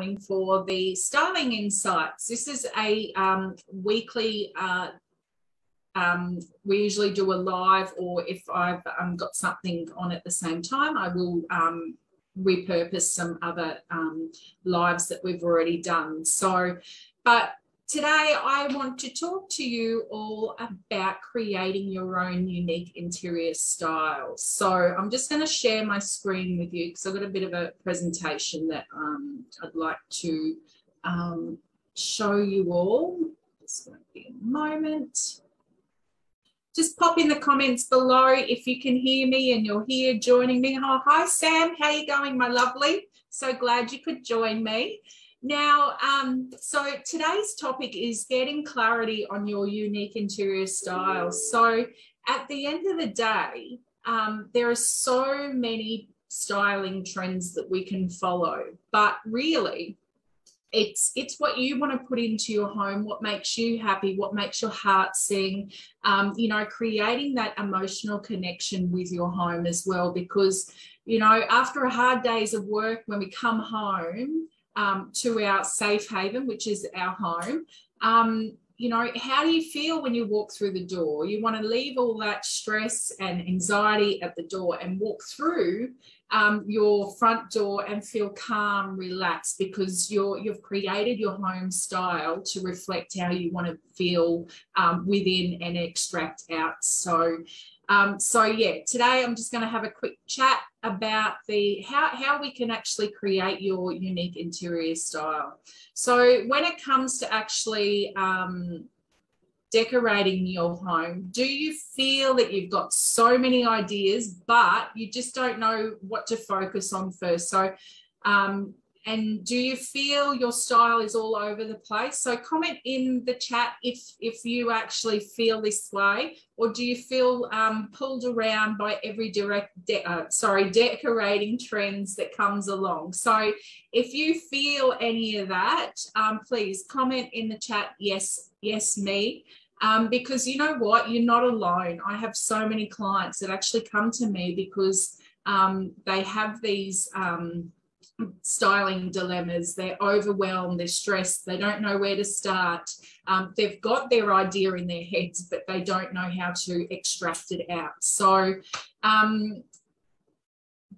joining for the Styling Insights. This is a weekly, we usually do a live, or if I've got something on at the same time, I will repurpose some other lives that we've already done. So, but today I want to talk to you all about creating your own unique interior style. So I'm just going to share my screen with you because I've got a bit of a presentation that I'd like to show you all. Just going to be a moment. Just pop in the comments below if you can hear me and you're here joining me. Oh, hi, Sam. How are you going, my lovely? So glad you could join me. Now, so today's topic is getting clarity on your unique interior style. So at the end of the day, there are so many styling trends that we can follow, but really, it's what you want to put into your home, what makes you happy, what makes your heart sing, you know, creating that emotional connection with your home as well. Because, you know, after a hard days of work, when we come home to our safe haven, which is our home, you know, how do you feel when you walk through the door? You want to leave all that stress and anxiety at the door and walk through your front door and feel calm, relaxed, because you've created your home style to reflect how you want to feel within and extract out. So yeah, today I'm just going to have a quick chat about how we can actually create your unique interior style. So when it comes to actually decorating your home, do you feel that you've got so many ideas, but you just don't know what to focus on first? So, and do you feel your style is all over the place? So comment in the chat if you actually feel this way, or do you feel pulled around by every decorating trends that comes along? So if you feel any of that, please comment in the chat, yes, me. Because you know what, you're not alone. I have so many clients that actually come to me because they have these styling dilemmas. They're overwhelmed, they're stressed, they don't know where to start. They've got their idea in their heads, but they don't know how to extract it out. So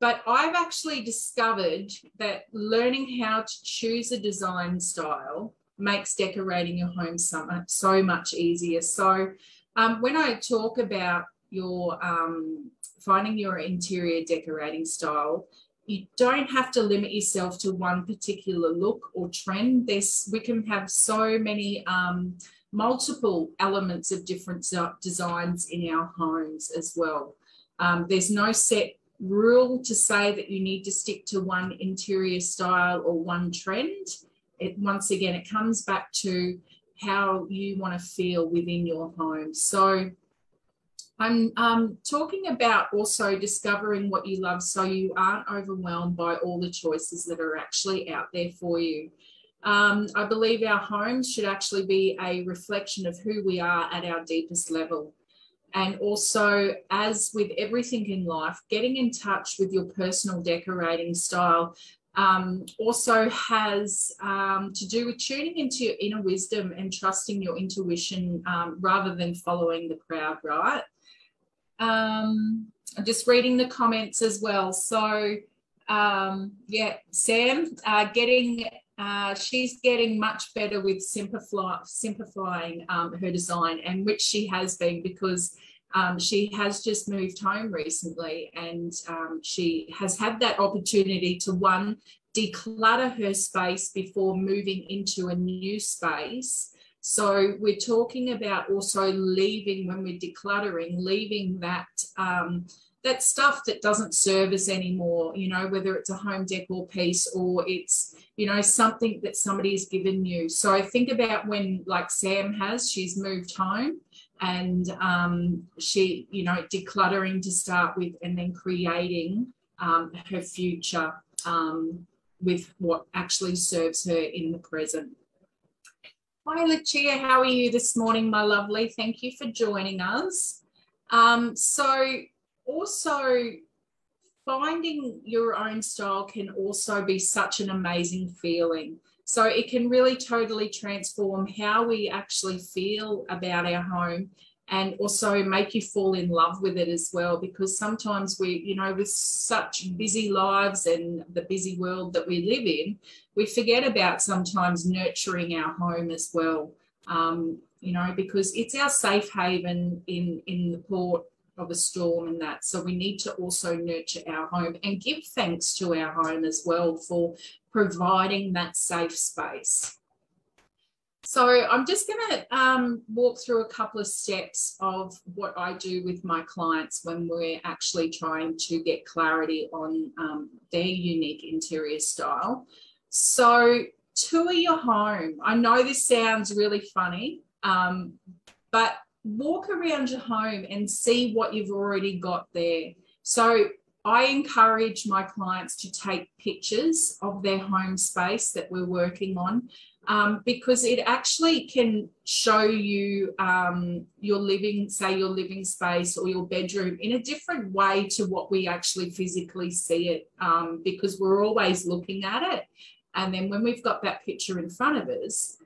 but I've actually discovered that learning how to choose a design style makes decorating your home so much easier. So when I talk about your finding your interior decorating style, you don't have to limit yourself to one particular look or trend. We can have so many multiple elements of different designs in our homes as well. There's no set rule to say that you need to stick to one interior style or one trend. Once again, it comes back to how you want to feel within your home. So I'm talking about also discovering what you love so you aren't overwhelmed by all the choices that are actually out there for you. I believe our homes should actually be a reflection of who we are at our deepest level. And also, as with everything in life, getting in touch with your personal decorating style also has to do with tuning into your inner wisdom and trusting your intuition rather than following the crowd, right? I'm just reading the comments as well. So yeah, Sam, she's getting much better with simplifying her design, and which she has been, because she has just moved home recently, and she has had that opportunity to, one, declutter her space before moving into a new space. So we're talking about also leaving, when we're decluttering, leaving that that stuff that doesn't serve us anymore, you know, whether it's a home decor piece or it's, you know, something that somebody's given you. So think about when, like Sam she's moved home, and she, you know, decluttering to start with, and then creating her future with what actually serves her in the present. Hi, Lucia, how are you this morning, my lovely? Thank you for joining us. So also finding your own style can also be such an amazing feeling. So it can really totally transform how we actually feel about our home, and also make you fall in love with it as well, because sometimes we, you know, with such busy lives and the busy world that we live in, we forget about sometimes nurturing our home as well, you know, because it's our safe haven in the port of a storm and that. So we need to also nurture our home and give thanks to our home as well for providing that safe space. So I'm just going to walk through a couple of steps of what I do with my clients when we're actually trying to get clarity on their unique interior style. So tour your home. I know this sounds really funny, but walk around your home and see what you've already got there. So I encourage my clients to take pictures of their home space that we're working on, because it actually can show you your living space or your bedroom in a different way to what we actually physically see it, because we're always looking at it. And then when we've got that picture in front of us,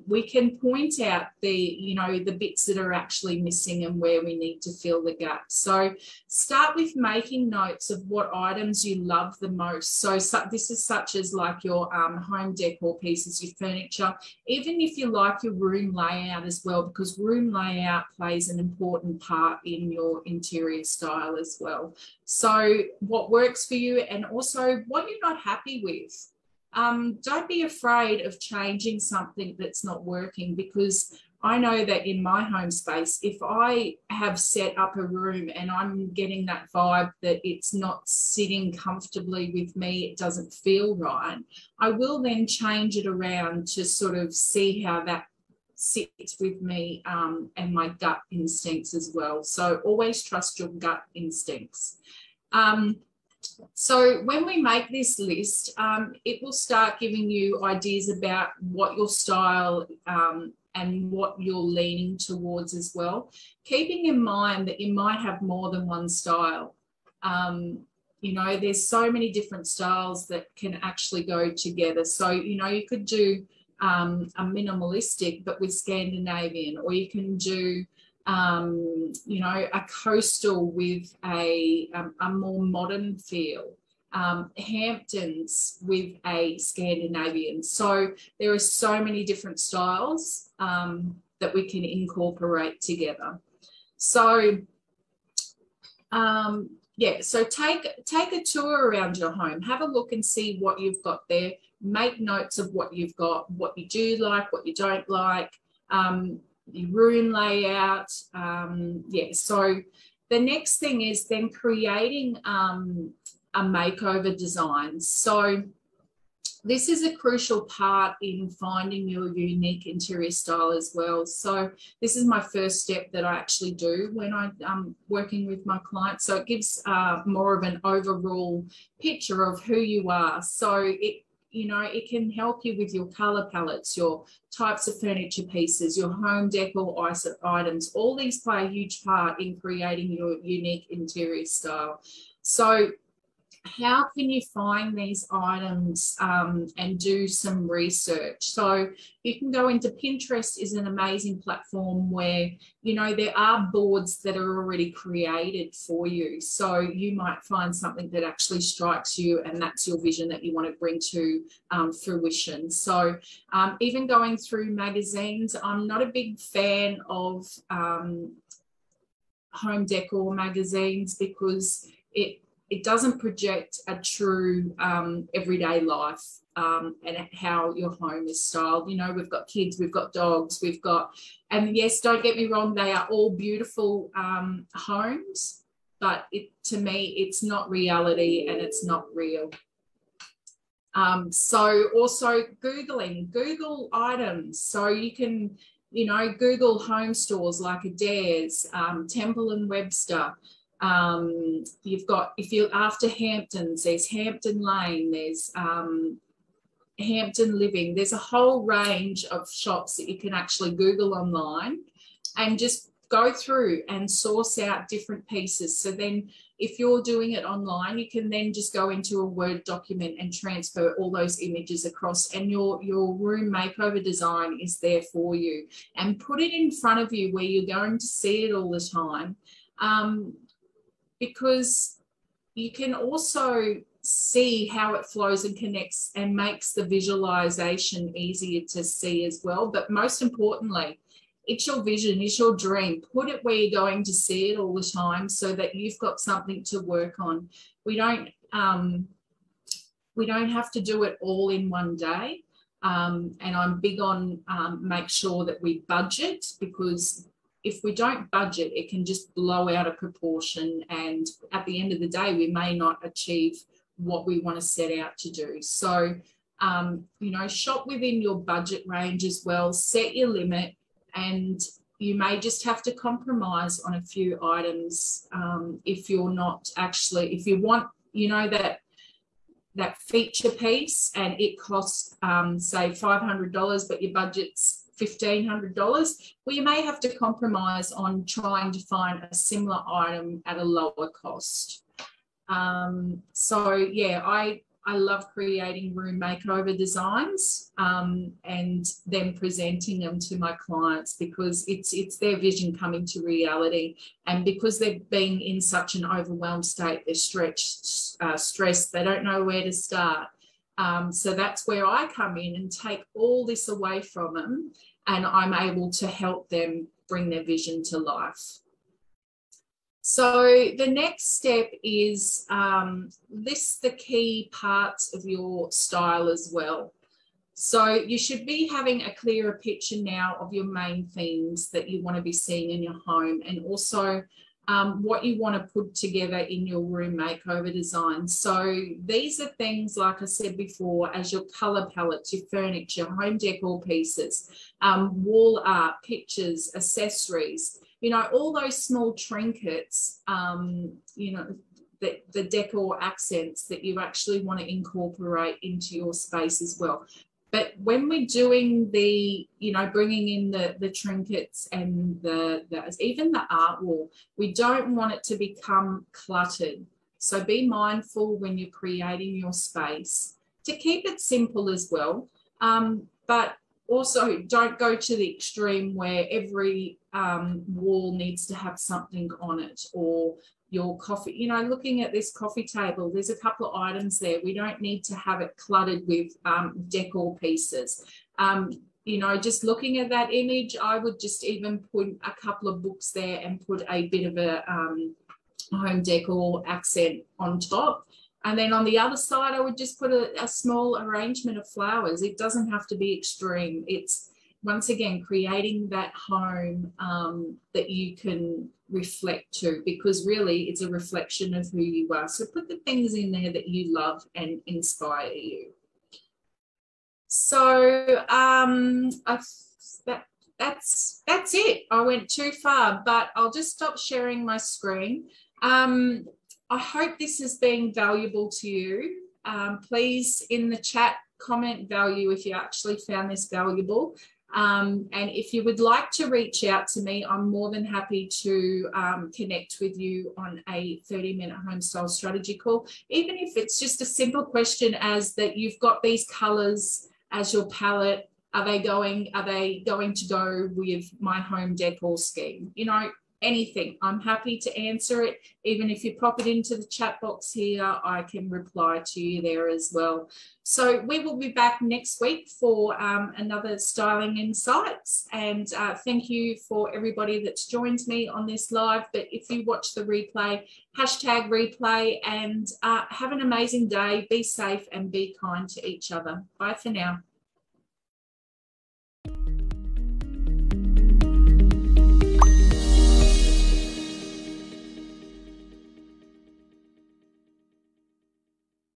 we can point out the bits that are actually missing and where we need to fill the gaps. So start with making notes of what items you love the most. So this is such as like your home decor pieces, your furniture, even if you like your room layout as well, because room layout plays an important part in your interior style as well. So what works for you, and also what you're not happy with. Don't be afraid of changing something that's not working, because I know that in my home space, if I have set up a room and I'm getting that vibe that it's not sitting comfortably with me, it doesn't feel right, I will then change it around to sort of see how that sits with me and my gut instincts as well. So always trust your gut instincts. So when we make this list, it will start giving you ideas about what your style and what you're leaning towards as well, keeping in mind that you might have more than one style. You know, there's so many different styles that can actually go together. So, you know, you could do a minimalistic but with Scandinavian, or you can do you know, a coastal with a more modern feel, Hamptons with a Scandinavian. So there are so many different styles that we can incorporate together. So yeah, so take a tour around your home, have a look and see what you've got there, make notes of what you've got, what you do like, what you don't like, your room layout. Yeah, so the next thing is then creating a makeover design. So this is a crucial part in finding your unique interior style as well. So this is my first step that I actually do when I'm working with my clients. So it gives more of an overall picture of who you are. So it can help you with your color palettes, your types of furniture pieces, your home decor items. All these play a huge part in creating your unique interior style. So how can you find these items and do some research? So you can go into Pinterest. Is an amazing platform where, you know, there are boards that are already created for you. So you might find something that actually strikes you and that's your vision that you want to bring to fruition. So even going through magazines, I'm not a big fan of home decor magazines because it doesn't project a true everyday life and how your home is styled. You know, we've got kids, we've got dogs, and yes, don't get me wrong, they are all beautiful homes, but to me, it's not reality and it's not real. So also Google items. So you can, you know, Google home stores like Adair's, Temple and Webster. You've got, if you're after Hamptons, there's Hampton Lane, there's Hampton Living. There's a whole range of shops that you can actually Google online and just go through and source out different pieces. So then if you're doing it online, you can then just go into a Word document and transfer all those images across, and your room makeover design is there for you. And put it in front of you where you're going to see it all the time, because you can also see how it flows and connects and makes the visualization easier to see as well. But most importantly, it's your vision, it's your dream. Put it where you're going to see it all the time so that you've got something to work on. We don't have to do it all in one day. And I'm big on make sure that we budget, because if we don't budget, it can just blow out of proportion. And at the end of the day, we may not achieve what we want to set out to do. So, you know, shop within your budget range as well, set your limit, and you may just have to compromise on a few items if you're not actually, if you want, you know, that feature piece and it costs, say, $500, but your budget's $1,500, well, you may have to compromise on trying to find a similar item at a lower cost. So yeah, I love creating room makeover designs and then presenting them to my clients, because it's their vision coming to reality, and because they've been in such an overwhelmed state, they're stressed, they don't know where to start. So that's where I come in and take all this away from them, and I'm able to help them bring their vision to life. So the next step is list the key parts of your style as well. So you should be having a clearer picture now of your main themes that you want to be seeing in your home, and also what you want to put together in your room makeover design. So these are things, like I said before, as your color palettes, your furniture, home decor pieces, wall art, pictures, accessories, you know, all those small trinkets, you know, the decor accents that you actually want to incorporate into your space as well. But when we're doing the, you know, bringing in the trinkets and even the art wall, we don't want it to become cluttered. So be mindful when you're creating your space to keep it simple as well. But also don't go to the extreme where every wall needs to have something on it, or your coffee, you know, looking at this coffee table, there's a couple of items there. We don't need to have it cluttered with decor pieces. You know, just looking at that image, I would just even put a couple of books there and put a bit of a home decor accent on top. And then on the other side, I would just put a small arrangement of flowers. It doesn't have to be extreme. It's, once again, creating that home that you can reflect to, because really it's a reflection of who you are. So put the things in there that you love and inspire you. So that's it. I went too far, but I'll just stop sharing my screen. I hope this has been valuable to you. Please, in the chat, comment value if you actually found this valuable. And if you would like to reach out to me, I'm more than happy to connect with you on a 30-minute home style strategy call. Even if it's just a simple question as that you've got these colors as your palette, are they going to go with my home decor scheme? You know, anything. I'm happy to answer it. Even if you pop it into the chat box here, I can reply to you there as well. So we will be back next week for another Styling Insights. And thank you for everybody that's joined me on this live. But if you watch the replay, hashtag replay, and have an amazing day. Be safe and be kind to each other. Bye for now.